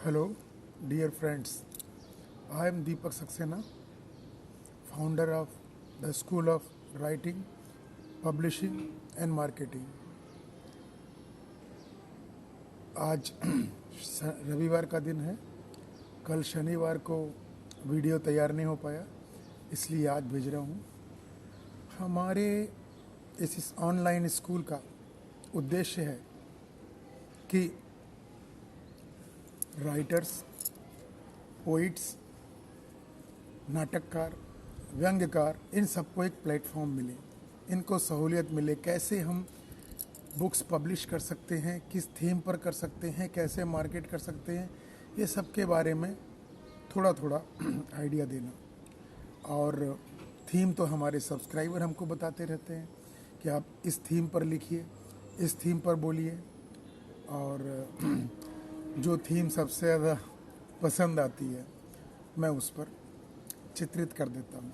Hello, dear friends. I am Deepak Saxena, founder of the School of Writing, Publishing and Marketing. आज रविवार का दिन है। कल शनिवार को वीडियो तैयार नहीं हो पाया, इसलिए आज भेज रहा हूँ। हमारे इस ऑनलाइन स्कूल का उद्देश्य है कि राइटर्स, पोइट्स, नाटककार, व्यंग्यकार, इन सबको एक प्लेटफॉर्म मिले, इनको सहूलियत मिले। कैसे हम बुक्स पब्लिश कर सकते हैं, किस थीम पर कर सकते हैं, कैसे मार्केट कर सकते हैं, ये सब के बारे में थोड़ा थोड़ा आइडिया देना। और थीम तो हमारे सब्सक्राइबर हमको बताते रहते हैं कि आप इस थीम पर लिखिए, इस थीम पर बोलिए। और जो थीम सबसे ज़्यादा पसंद आती है मैं उस पर चित्रित कर देता हूँ।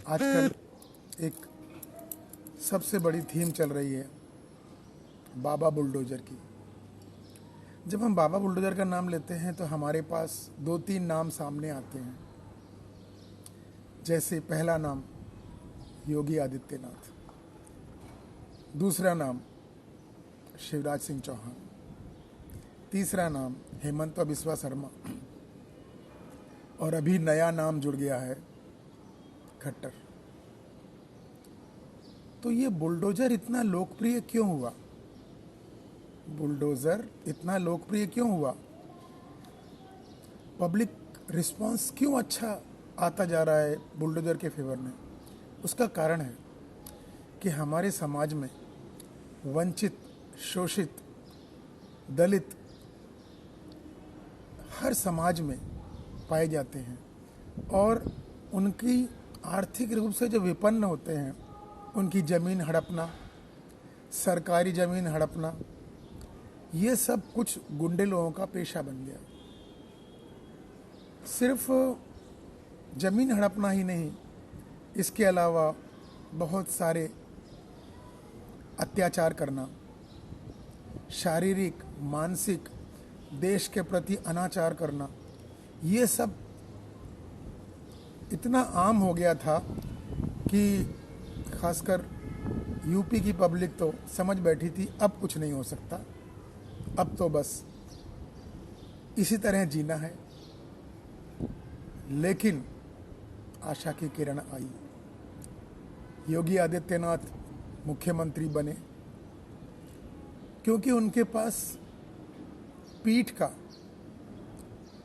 आजकल एक सबसे बड़ी थीम चल रही है बाबा बुलडोज़र की। जब हम बाबा बुलडोज़र का नाम लेते हैं तो हमारे पास 2-3 नाम सामने आते हैं। जैसे पहला नाम योगी आदित्यनाथ, दूसरा नाम शिवराज सिंह चौहान, तीसरा नाम हेमंत बिस्वा शर्मा, और अभी नया नाम जुड़ गया है खट्टर। तो ये बुलडोज़र इतना लोकप्रिय क्यों हुआ? बुलडोज़र इतना लोकप्रिय क्यों हुआ? पब्लिक रिस्पांस क्यों अच्छा आता जा रहा है बुलडोज़र के फेवर में? उसका कारण है कि हमारे समाज में वंचित, शोषित, दलित हर समाज में पाए जाते हैं, और उनकी आर्थिक रूप से जो विपन्न होते हैं, उनकी ज़मीन हड़पना, सरकारी ज़मीन हड़पना, ये सब कुछ गुंडे लोगों का पेशा बन गया। सिर्फ ज़मीन हड़पना ही नहीं, इसके अलावा बहुत सारे अत्याचार करना, शारीरिक, मानसिक, देश के प्रति अनाचार करना, ये सब इतना आम हो गया था कि खासकर यूपी की पब्लिक तो समझ बैठी थी अब कुछ नहीं हो सकता, अब तो बस इसी तरह जीना है। लेकिन आशा की किरण आई, योगी आदित्यनाथ मुख्यमंत्री बने, क्योंकि उनके पास पीठ का,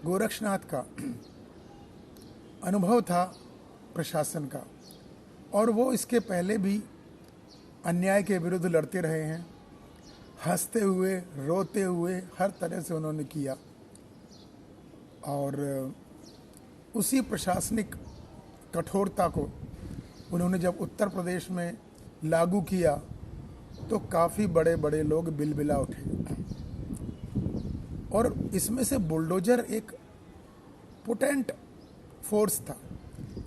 गोरक्षनाथ का अनुभव था प्रशासन का, और वो इसके पहले भी अन्याय के विरुद्ध लड़ते रहे हैं। हंसते हुए, रोते हुए, हर तरह से उन्होंने किया। और उसी प्रशासनिक कठोरता को उन्होंने जब उत्तर प्रदेश में लागू किया तो काफ़ी बड़े बड़े लोग बिलबिला उठे। और इसमें से बुलडोज़र एक पोटेंट फोर्स था,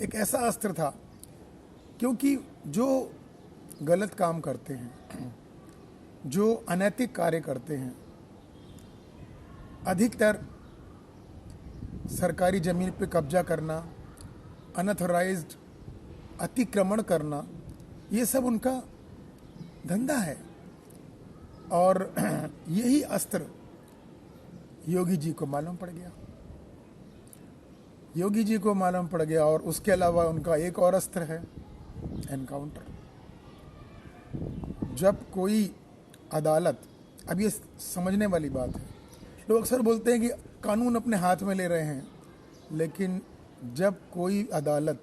एक ऐसा अस्त्र था, क्योंकि जो गलत काम करते हैं, जो अनैतिक कार्य करते हैं, अधिकतर सरकारी ज़मीन पर कब्जा करना, अनऑथराइज्ड अतिक्रमण करना, ये सब उनका धंधा है। और यही अस्त्र योगी जी को मालूम पड़ गया, योगी जी को मालूम पड़ गया। और उसके अलावा उनका एक और अस्त्र है, एनकाउंटर। जब कोई अदालत, अब ये समझने वाली बात है, लोग अक्सर बोलते हैं कि कानून अपने हाथ में ले रहे हैं, लेकिन जब कोई अदालत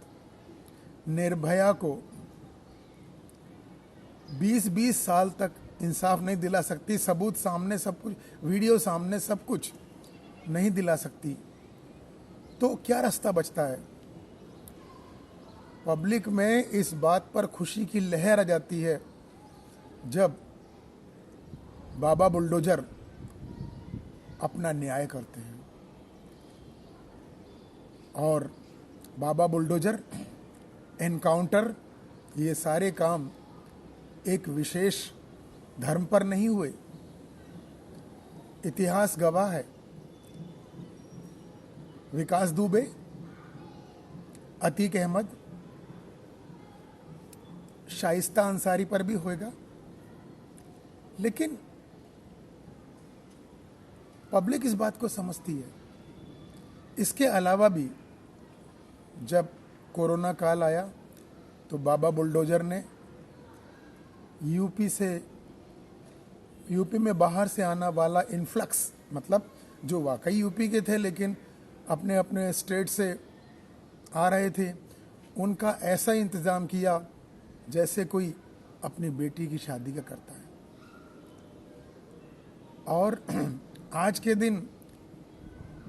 निर्भया को 20-20 साल तक इंसाफ नहीं दिला सकती, सबूत सामने सब कुछ, वीडियो सामने सब कुछ नहीं दिला सकती, तो क्या रास्ता बचता है? पब्लिक में इस बात पर खुशी की लहर आ जाती है जब बाबा बुलडोज़र अपना न्याय करते हैं। और बाबा बुलडोज़र, एनकाउंटर, ये सारे काम एक विशेष धर्म पर नहीं हुए, इतिहास गवाह है, विकास दुबे, अतीक अहमद, शाइस्ता अंसारी पर भी होएगा। लेकिन पब्लिक इस बात को समझती है। इसके अलावा भी जब कोरोना काल आया तो बाबा बुलडोजर ने यूपी में बाहर से आना वाला इन्फ्लक्स, मतलब जो वाकई यूपी के थे लेकिन अपने अपने स्टेट से आ रहे थे, उनका ऐसा इंतज़ाम किया जैसे कोई अपनी बेटी की शादी का करता है। और आज के दिन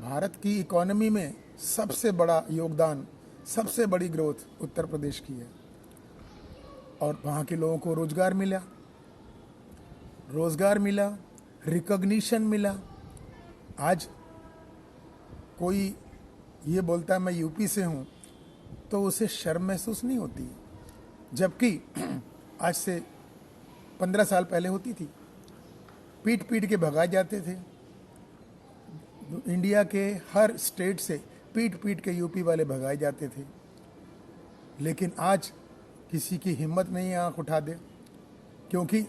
भारत की इकोनॉमी में सबसे बड़ा योगदान, सबसे बड़ी ग्रोथ उत्तर प्रदेश की है। और वहाँ के लोगों को रोज़गार मिला, रिकॉग्निशन मिला। आज कोई ये बोलता है मैं यूपी से हूँ तो उसे शर्म महसूस नहीं होती, जबकि आज से 15 साल पहले होती थी। पीट पीट के भगाए जाते थे। इंडिया के हर स्टेट से पीट पीट के यूपी वाले भगाए जाते थे। लेकिन आज किसी की हिम्मत नहीं है आंख उठा दे, क्योंकि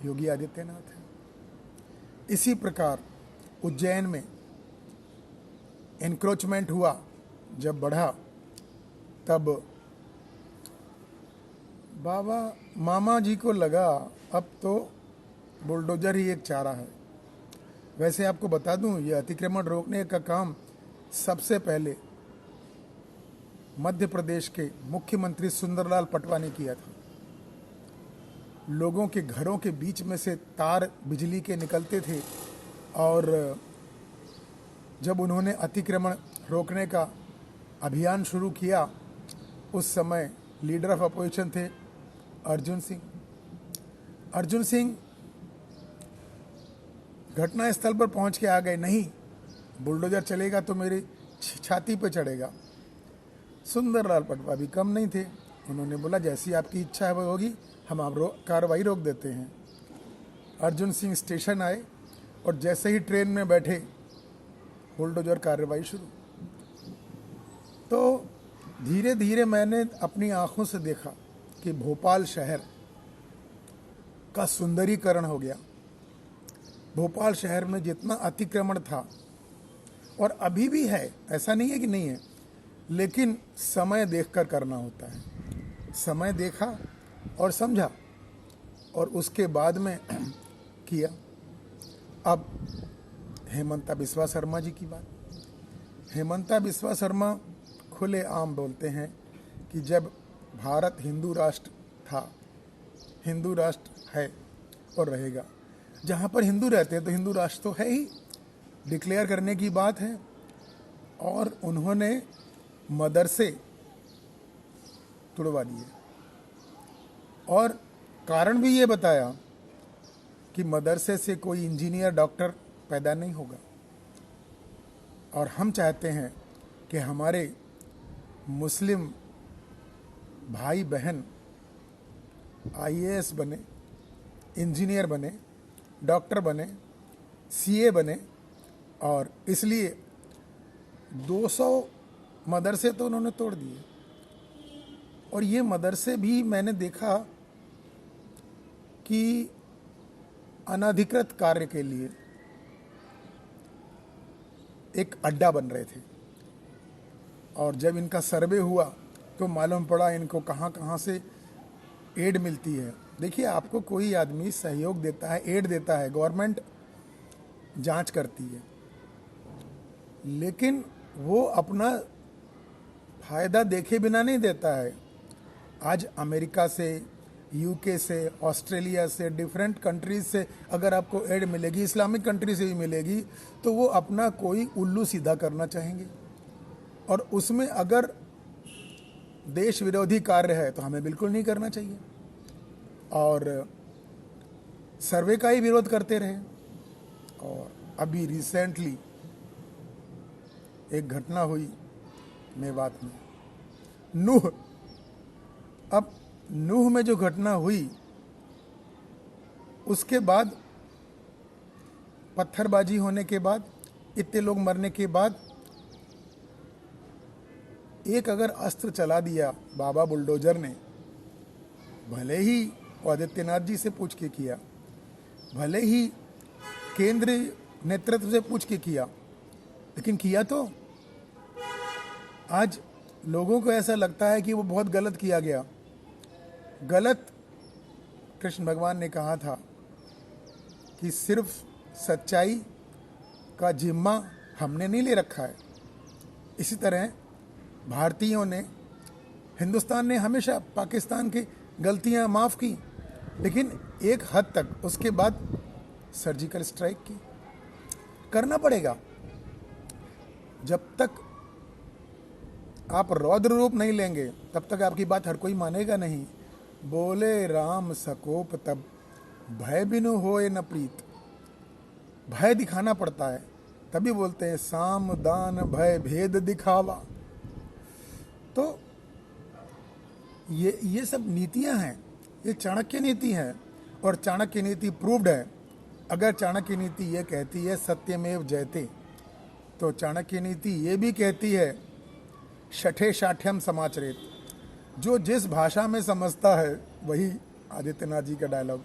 योगी आदित्यनाथ है। इसी प्रकार उज्जैन में एनक्रोचमेंट हुआ, जब बढ़ा तब बाबा मामा जी को लगा अब तो बुलडोजर ही एक चारा है। वैसे आपको बता दूं, ये अतिक्रमण रोकने का काम सबसे पहले मध्य प्रदेश के मुख्यमंत्री सुंदरलाल पटवा ने किया था। लोगों के घरों के बीच में से तार बिजली के निकलते थे, और जब उन्होंने अतिक्रमण रोकने का अभियान शुरू किया, उस समय लीडर ऑफ अपोजिशन थे अर्जुन सिंह घटनास्थल पर पहुंच के आ गए, नहीं बुलडोजर चलेगा तो मेरी छाती पे चढ़ेगा। सुंदरलाल पटवा भी कम नहीं थे, उन्होंने बोला जैसी आपकी इच्छा है वो होगी, हम आप कार्रवाई रोक देते हैं। अर्जुन सिंह स्टेशन आए और जैसे ही ट्रेन में बैठे बुलडोजर कार्रवाई शुरू। तो धीरे धीरे मैंने अपनी आंखों से देखा कि भोपाल शहर का सुंदरीकरण हो गया। भोपाल शहर में जितना अतिक्रमण था, और अभी भी है, ऐसा नहीं है कि नहीं है, लेकिन समय देखकर करना होता है। समय देखा और समझा और उसके बाद में किया। अब हेमंता बिस्वा शर्मा जी की बात। हेमंता बिस्वा शर्मा खुले आम बोलते हैं कि जब भारत हिंदू राष्ट्र था, हिंदू राष्ट्र है और रहेगा। जहाँ पर हिंदू रहते हैं तो हिंदू राष्ट्र तो है ही, डिक्लेयर करने की बात है। और उन्होंने मदरसे तुड़वा दिए, और कारण भी ये बताया कि मदरसे से कोई इंजीनियर डॉक्टर पैदा नहीं होगा। और हम चाहते हैं कि हमारे मुस्लिम भाई बहन आईएएस बने, इंजीनियर बने, डॉक्टर बने, सीए बने। और इसलिए 200 मदरसे तो उन्होंने तोड़ दिए। और ये मदरसे भी मैंने देखा कि अनधिकृत कार्य के लिए एक अड्डा बन रहे थे। और जब इनका सर्वे हुआ तो मालूम पड़ा इनको कहाँ कहाँ से एड मिलती है। देखिए, आपको कोई आदमी सहयोग देता है, एड देता है, गवर्नमेंट जांच करती है, लेकिन वो अपना फायदा देखे बिना नहीं देता है। आज अमेरिका से, यूके से, ऑस्ट्रेलिया से, डिफरेंट कंट्रीज से अगर आपको एड मिलेगी, इस्लामिक कंट्री से भी मिलेगी, तो वो अपना कोई उल्लू सीधा करना चाहेंगे। और उसमें अगर देश विरोधी कार्य है तो हमें बिल्कुल नहीं करना चाहिए। और सर्वे का ही विरोध करते रहे। और अभी रिसेंटली एक घटना हुई मेवात में, नूह। अब नूह में जो घटना हुई, उसके बाद पत्थरबाजी होने के बाद, इतने लोग मरने के बाद एक अगर अस्त्र चला दिया बाबा बुलडोजर ने, भले ही आदित्यनाथ जी से पूछ के किया, भले ही केंद्र नेतृत्व से पूछ के किया, लेकिन किया तो आज लोगों को ऐसा लगता है कि वो बहुत गलत किया गया। गलत, कृष्ण भगवान ने कहा था कि सिर्फ सच्चाई का जिम्मा हमने नहीं ले रखा है। इसी तरह भारतीयों ने, हिंदुस्तान ने हमेशा पाकिस्तान की गलतियां माफ़ की, लेकिन एक हद तक। उसके बाद सर्जिकल स्ट्राइक की। करना पड़ेगा। जब तक आप रौद्र रूप नहीं लेंगे तब तक आपकी बात हर कोई मानेगा नहीं। बोले राम सकोप तब, भय बिनु होए न प्रीत। भय दिखाना पड़ता है, तभी बोलते हैं साम दान भय भेद दिखावा। तो ये सब नीतियां हैं, ये चाणक्य नीति है, और चाणक्य नीति प्रूव्ड है। अगर चाणक्य नीति ये कहती है सत्यमेव जयते, तो चाणक्य नीति ये भी कहती है शठे शाठ्यम समाचरेत। जो जिस भाषा में समझता है, वही आदित्यनाथ जी का डायलॉग,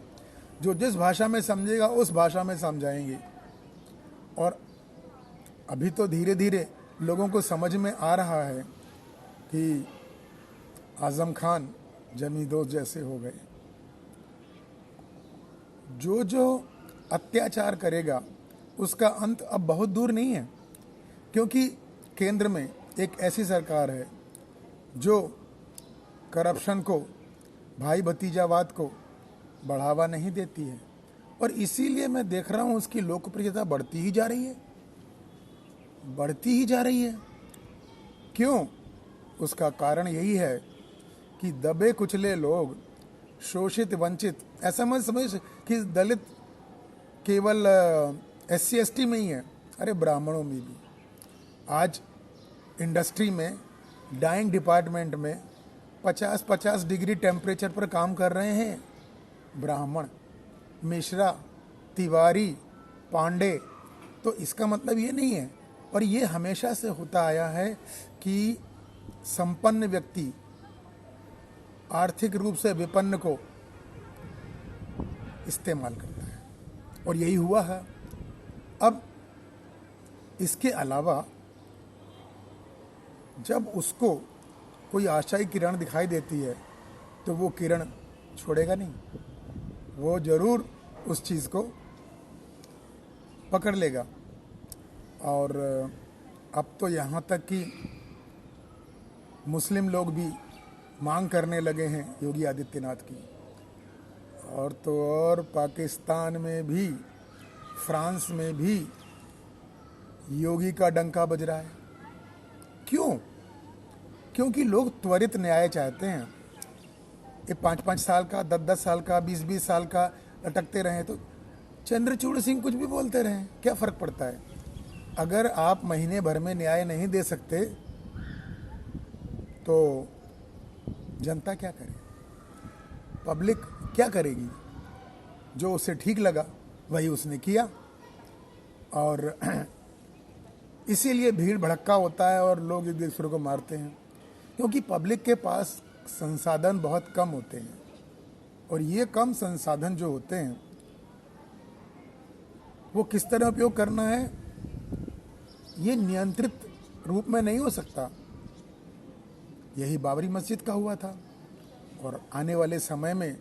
जो जिस भाषा में समझेगा उस भाषा में समझाएंगे। और अभी तो धीरे धीरे लोगों को समझ में आ रहा है कि आजम खान जमींदोज जैसे हो गए। जो जो अत्याचार करेगा उसका अंत अब बहुत दूर नहीं है, क्योंकि केंद्र में एक ऐसी सरकार है जो करप्शन को, भाई भतीजावाद को बढ़ावा नहीं देती है, और इसीलिए मैं देख रहा हूँ उसकी लोकप्रियता बढ़ती ही जा रही है, बढ़ती ही जा रही है। क्यों? उसका कारण यही है कि दबे कुचले लोग, शोषित वंचित, ऐसा मत समझ कि दलित केवल SC ST में ही है, अरे ब्राह्मणों में भी। आज इंडस्ट्री में, डाइंग डिपार्टमेंट में 50-50 डिग्री टेम्परेचर पर काम कर रहे हैं ब्राह्मण, मिश्रा, तिवारी, पांडे। तो इसका मतलब ये नहीं है, और ये हमेशा से होता आया है कि संपन्न व्यक्ति आर्थिक रूप से विपन्न को इस्तेमाल करता है, और यही हुआ है। अब इसके अलावा जब उसको कोई आशा की किरण दिखाई देती है तो वो किरण छोड़ेगा नहीं, वो जरूर उस चीज़ को पकड़ लेगा। और अब तो यहाँ तक कि मुस्लिम लोग भी मांग करने लगे हैं योगी आदित्यनाथ की, और तो और पाकिस्तान में भी, फ्रांस में भी योगी का डंका बज रहा है। क्यों? क्योंकि लोग त्वरित न्याय चाहते हैं। ये 5-5 साल का, 10-10 साल का, 20-20 साल का लटकते रहें तो चंद्रचूड़ सिंह कुछ भी बोलते रहें, क्या फ़र्क पड़ता है? अगर आप महीने भर में न्याय नहीं दे सकते तो जनता क्या करे? पब्लिक क्या करेगी? जो उसे ठीक लगा वही उसने किया, और इसीलिए भीड़ भड़क्का होता है और लोग एक दूसरे को मारते हैं, क्योंकि पब्लिक के पास संसाधन बहुत कम होते हैं, और ये कम संसाधन जो होते हैं वो किस तरह उपयोग करना है, ये नियंत्रित रूप में नहीं हो सकता। यही बाबरी मस्जिद का हुआ था, और आने वाले समय में